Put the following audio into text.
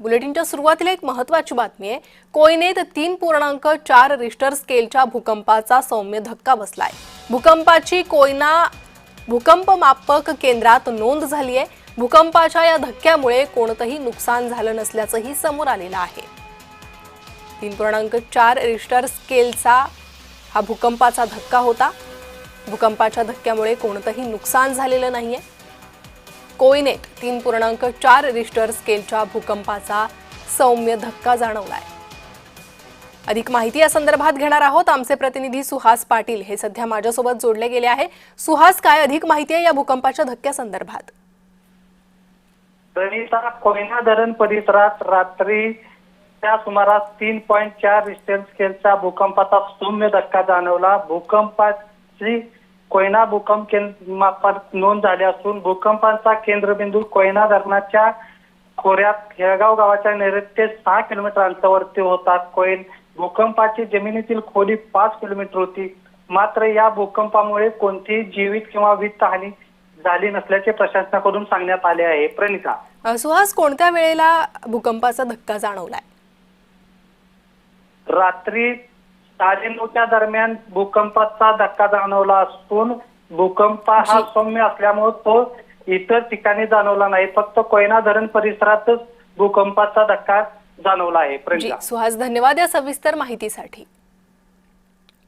बुलेटिनच्या सुरुवातीला एक महत्त्वाची बातमी आहे। कोयनेत 3.4 रिश्टर स्केलच्या भूकंपाचा सौम्य धक्का बसलाय। भूकंपाची कोयना भूकंपमापक केंद्रात नोंद झाली आहे। भूकंपाच्या या धक्क्यामुळे कोणतंही नुकसान झालं नसल्याचंही समोर आलेलं आहे। 3.4 रिश्टर स्केलचा हा भूकंपाचा धक्का होता। भूकंपाच्या धक्क्यामुळे कोणतंही नुकसान झालेलं नाहीये। कोयनेत 3.4 रिश्टर स्केलच्या भूकंपाचा सौम्य धक्का जाणवलाय। अधिक माहिती या संदर्भात घेणार आहोत। आमचे प्रतिनिधी सुहास पाटील हे सध्या माझ्यासोबत जोडले गेले आहे। सुहास, काय अधिक माहिती आहे या भूकंपाच्या धक्क्यासंदर्भात? प्रणिता, कोयना धरण परिसरात रात्रीच्या सुमारास 3.4 रिश्टर स्केलचा भूकंपाचा सौम्य धक्का जाणवला। भूकंपाची कोयना भूकंप केंद्रात नोंद झाली असून भूकंपाचा केंद्रबिंदू कोयना धरणाच्या खोऱ्यात हेळगाव गावाच्या नैऋत्य 6 किलोमीटर अंतरावरती होता। भूकंपाची जमिनीतील खोली 5 किलोमीटर होती। मात्र या भूकंपामुळे कोणतीही जीवित किंवा वित्तहानी झाली नसल्याचे प्रशासनाकडून सांगण्यात आले आहे। प्रणिता, सुहास, कोणत्या वेळेला भूकंपाचा धक्का जाणवलाय? रात्री 9:30च्या दरम्यान भूकंपाचा धक्का जाणवला असून भूकंप हा सौम्य असल्यामुळे तो इतर ठिकाणी जाणवला नाही। फक्त कोयना धरण परिसरातच भूकंपाचा धक्का जाणवला आहे। सुहास, धन्यवाद या सविस्तर माहितीसाठी।